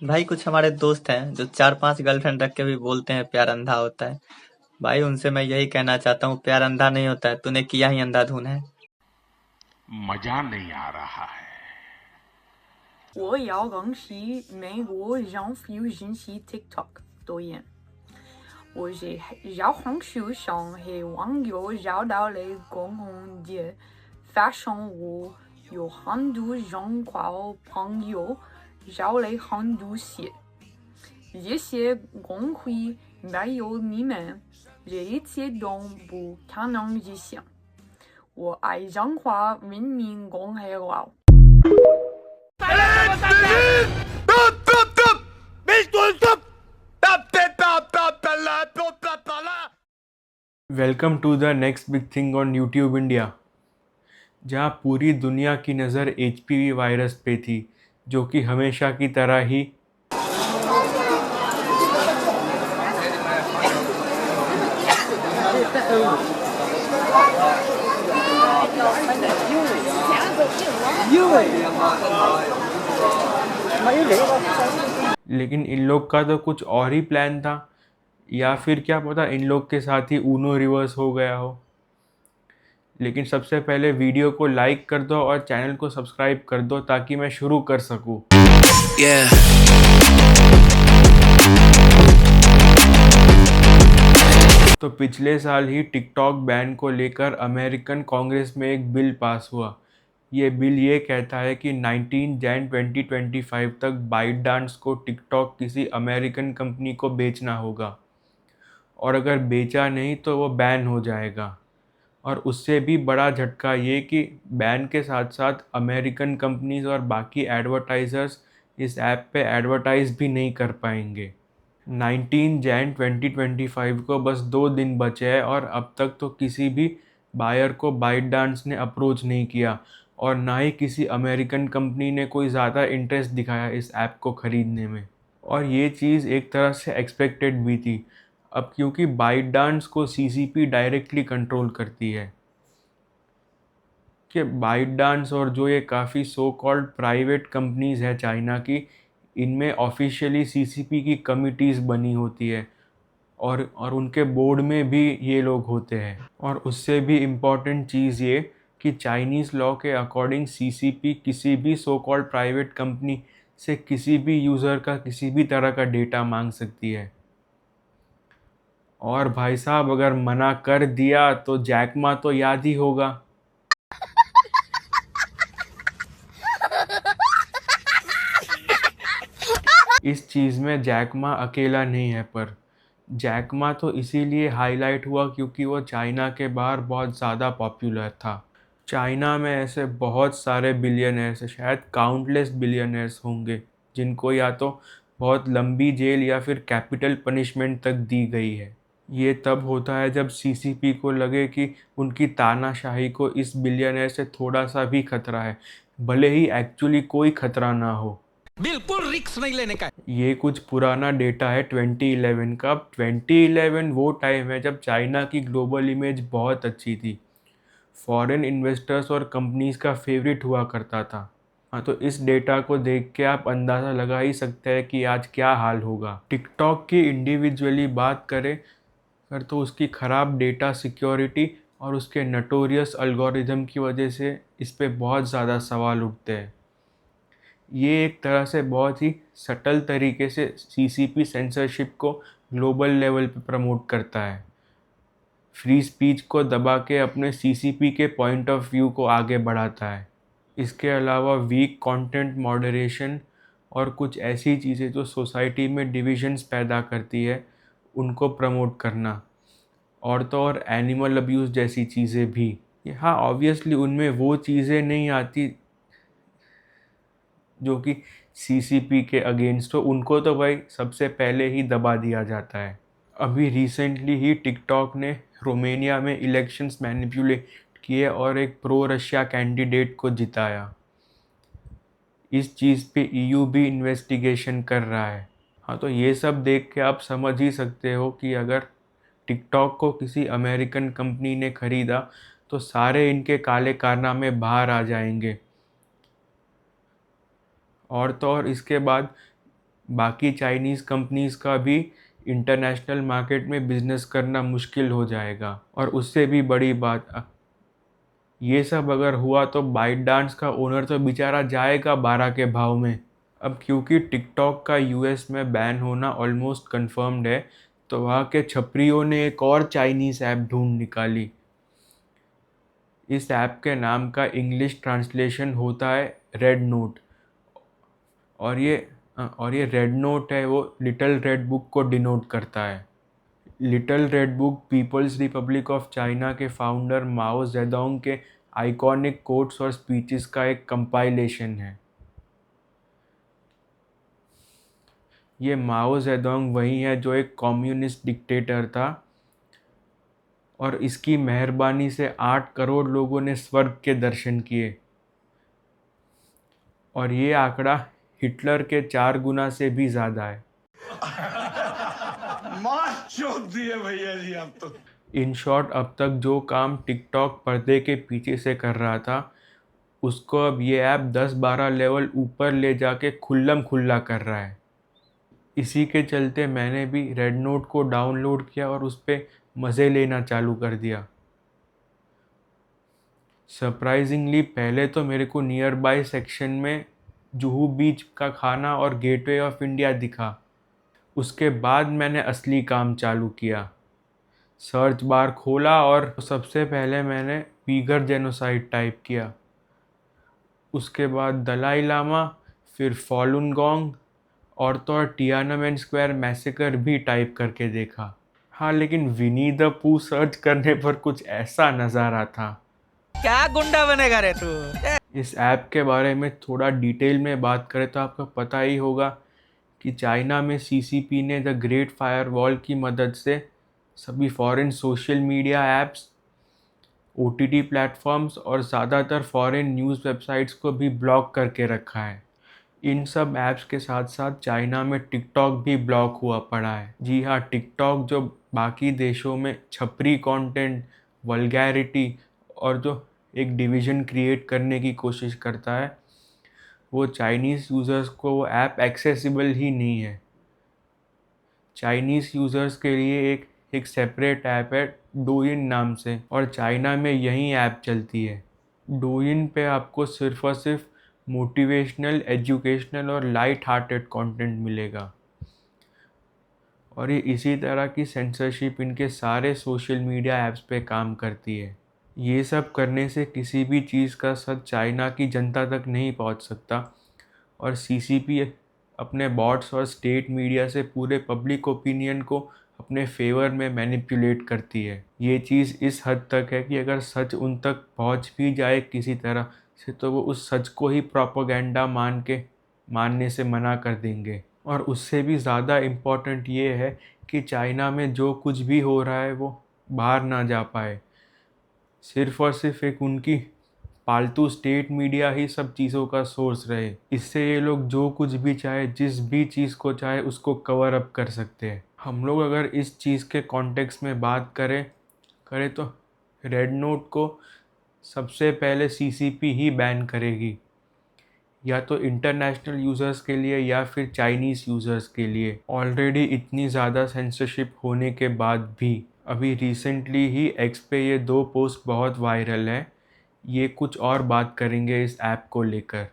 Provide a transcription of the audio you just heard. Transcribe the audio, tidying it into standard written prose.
भाई कुछ हमारे दोस्त हैं जो 4-5 गर्लफ्रेंड रख के भी बोलते हैं प्यार अंधा होता है। भाई उनसे मैं यही कहना चाहता हूँ, प्यार अंधा नहीं होता है, तूने किया ही अंधाधुन है। मजा नहीं आ रहा है। 我要恭喜美国让 Fusion 系 TikTok 导演。我是绕红书上和网友绕到了公共的发生我有很多人靠朋友绕了很多些，这些公会没有你们，这一切都不可能实现。我爱让话人民共和国。वेलकम to the next big thing on YouTube India, जहां पूरी दुनिया की नज़र एचपीवी वायरस पे थी, जो कि हमेशा की तरह ही लेकिन इन लोग का तो कुछ और ही प्लान था, या फिर क्या पता इन लोग के साथ ही ऊनो रिवर्स हो गया हो। लेकिन सबसे पहले वीडियो को लाइक कर दो और चैनल को सब्सक्राइब कर दो ताकि मैं शुरू कर सकूं। तो पिछले साल ही टिकटॉक बैन को लेकर अमेरिकन कांग्रेस में एक बिल पास हुआ। ये बिल ये कहता है कि 19 जैन 2025 तक बाइटडांस को टिकटॉक किसी अमेरिकन कंपनी को बेचना होगा, और अगर बेचा नहीं तो वो बैन हो जाएगा। और उससे भी बड़ा झटका ये कि बैन के साथ साथ अमेरिकन कंपनीज और बाकी एडवर्टाइजर्स इस ऐप पे एडवर्टाइज भी नहीं कर पाएंगे। 19 जैन 2025 को बस 2 दिन बचे हैं और अब तक तो किसी भी बायर को बाइटडांस ने अप्रोच नहीं किया, और ना ही किसी अमेरिकन कंपनी ने कोई ज़्यादा इंटरेस्ट दिखाया इस ऐप को ख़रीदने में। और ये चीज़ एक तरह से एक्सपेक्टेड भी थी, अब क्योंकि बाइटडांस को सीसीपी डायरेक्टली कंट्रोल करती है। कि बाइटडांस और जो ये काफ़ी सो कॉल्ड प्राइवेट कंपनीज़ है चाइना की, इनमें ऑफिशियली सीसीपी की कमिटीज़ बनी होती है, और उनके बोर्ड में भी ये लोग होते हैं। और उससे भी इम्पॉर्टेंट चीज़ ये कि चाइनीज़ लॉ के अकॉर्डिंग सीसीपी किसी भी सो कॉल्ड प्राइवेट कंपनी से किसी भी यूज़र का किसी भी तरह का डेटा मांग सकती है। और भाई साहब अगर मना कर दिया तो जैकमा तो याद ही होगा। इस चीज़ में जैकमा अकेला नहीं है, पर जैकमा तो इसीलिए हाईलाइट हुआ क्योंकि वो चाइना के बाहर बहुत ज़्यादा पॉपुलर था। चाइना में ऐसे बहुत सारे बिलियनर्स हैं, शायद काउंटलेस बिलियनर्स होंगे, जिनको या तो बहुत लंबी जेल या फिर कैपिटल पनिशमेंट तक दी गई है। ये तब होता है जब सीसीपी को लगे कि उनकी तानाशाही को इस बिलियनर से थोड़ा सा भी खतरा है, भले ही एक्चुअली कोई खतरा ना हो। बिल्कुल रिस्क नहीं लेने का। ये कुछ पुराना डेटा है 2011 का। 2011 वो टाइम है जब चाइना की ग्लोबल इमेज बहुत अच्छी थी, फॉरेन इन्वेस्टर्स और कंपनीज का फेवरेट हुआ करता था। हाँ, तो इस डेटा को देख के आप अंदाज़ा लगा ही सकते हैं कि आज क्या हाल होगा। टिकटॉक की इंडिविजुअली बात करें कर तो उसकी ख़राब डेटा सिक्योरिटी और उसके नटोरियस एल्गोरिदम की वजह से इस पे बहुत ज़्यादा सवाल उठते हैं। ये एक तरह से बहुत ही सटल तरीके से सीसीपी सेंसरशिप को ग्लोबल लेवल पे प्रमोट करता है, फ्री स्पीच को दबा के अपने सीसीपी के पॉइंट ऑफ व्यू को आगे बढ़ाता है। इसके अलावा वीक कंटेंट मॉडरेशन और कुछ ऐसी चीज़ें जो सोसाइटी में डिविजन्स पैदा करती है उनको प्रमोट करना, और तो और एनिमल अब्यूज़ जैसी चीज़ें भी। हाँ, ऑब्वियसली उनमें वो चीज़ें नहीं आती जो कि सीसीपी के अगेंस्ट हो, उनको तो भाई सबसे पहले ही दबा दिया जाता है। अभी रिसेंटली ही टिकटॉक ने रोमानिया में इलेक्शंस मैनिपुलेट किए और एक प्रो रशिया कैंडिडेट को जिताया। इस चीज़ पे ईयू भी इन्वेस्टिगेशन कर रहा है। हाँ, तो ये सब देख के आप समझ ही सकते हो कि अगर टिकटॉक को किसी अमेरिकन कंपनी ने ख़रीदा तो सारे इनके काले कारनामे बाहर आ जाएंगे। और तो और इसके बाद बाकी चाइनीज़ कंपनीज़ का भी इंटरनेशनल मार्केट में बिजनेस करना मुश्किल हो जाएगा। और उससे भी बड़ी बात, ये सब अगर हुआ तो बाइटडांस का ओनर तो बेचारा जाएगा 12 के भाव में। अब क्योंकि टिकटॉक का यूएस में बैन होना ऑलमोस्ट कंफर्म्ड है, तो वहाँ के छपरियों ने एक और चाइनीज़ ऐप ढूंढ निकाली। इस ऐप के नाम का इंग्लिश ट्रांसलेशन होता है रेड नोट, और ये रेड नोट है वो लिटिल रेड बुक को डिनोट करता है। Little Red Book People's Republic of China के फाउंडर माओ जेडोंग के आइकॉनिक कोट्स और स्पीचेस का एक कंपाइलेशन है। ये माओ जेडोंग वही है जो एक कम्युनिस्ट डिक्टेटर था, और इसकी मेहरबानी से 8 करोड़ लोगों ने स्वर्ग के दर्शन किए। और ये आंकड़ा हिटलर के 4 गुना से भी ज़्यादा है। मार चोद दिए भैया जी आप तो। इन शॉर्ट, अब तक जो काम टिकटॉक पर्दे के पीछे से कर रहा था, उसको अब ये ऐप 10-12 लेवल ऊपर ले जाके खुल्लम खुल्ला कर रहा है। इसी के चलते मैंने भी रेड नोट को डाउनलोड किया और उस पर मज़े लेना चालू कर दिया। सरप्राइजिंगली पहले तो मेरे को नियर बाय सेक्शन में जुहू बीच का खाना और गेटवे ऑफ इंडिया दिखा। उसके बाद मैंने असली काम चालू किया। सर्च बार खोला और सबसे पहले मैंने वीगर जेनोसाइड टाइप किया। उसके बाद दलाई लामा, फिर फॉलुन गॉन्ग और तो टियानामेन स्क्वायर मैसेकर भी टाइप करके देखा। हाँ, लेकिन विनी द पू सर्च करने पर कुछ ऐसा नज़ारा था। क्या गुंडा बनेगा रे तू? इस ऐप के बारे में थोड़ा डिटेल में बात करें तो आपको पता ही होगा कि चाइना में सीसीपी ने द ग्रेट फायरवॉल की मदद से सभी foreign social media apps, OTT platforms और ज़्यादातर फॉरेन न्यूज़ वेबसाइट्स को भी ब्लॉक करके रखा है। इन सब ऐप्स के साथ साथ चाइना में टिकटॉक भी ब्लॉक हुआ पड़ा है। जी हाँ, टिकटॉक जो बाकी देशों में छपरी कंटेंट, वल्गैरिटी और जो एक डिवीज़न क्रिएट करने की कोशिश करता है, वो चाइनीज़ यूज़र्स को वो ऐप एक्सेसिबल ही नहीं है। चाइनीज़ यूज़र्स के लिए एक सेपरेट ऐप है डोइन नाम से, और चाइना में यही ऐप चलती है। डोइन पे आपको सिर्फ और सिर्फ मोटिवेशनल, एजुकेशनल और लाइट हार्टेड कंटेंट मिलेगा। और ये इसी तरह की सेंसरशिप इनके सारे सोशल मीडिया ऐप्स पे काम करती है। ये सब करने से किसी भी चीज़ का सच चाइना की जनता तक नहीं पहुंच सकता, और सीसीपी अपने बॉट्स और स्टेट मीडिया से पूरे पब्लिक ओपिनियन को अपने फेवर में मैनिपुलेट करती है। ये चीज़ इस हद तक है कि अगर सच उन तक पहुंच भी जाए किसी तरह से, तो वो उस सच को ही प्रोपेगेंडा मानने से मना कर देंगे। और उससे भी ज़्यादा इम्पॉर्टेंट ये है कि चाइना में जो कुछ भी हो रहा है वो बाहर ना जा पाए। सिर्फ और सिर्फ एक उनकी पालतू स्टेट मीडिया ही सब चीज़ों का सोर्स रहे। इससे ये लोग जो कुछ भी चाहे, जिस भी चीज़ को चाहे, उसको कवर अप कर सकते हैं। हम लोग अगर इस चीज़ के कॉन्टेक्स्ट में बात करें तो रेड नोट को सबसे पहले सीसीपी ही बैन करेगी, या तो इंटरनेशनल यूज़र्स के लिए या फिर चाइनीज़ यूज़र्स के लिए। ऑलरेडी इतनी ज़्यादा सेंसरशिप होने के बाद भी अभी रिसेंटली ही एक्स पे ये 2 पोस्ट बहुत वायरल हैं। ये कुछ और बात करेंगे इस ऐप को लेकर।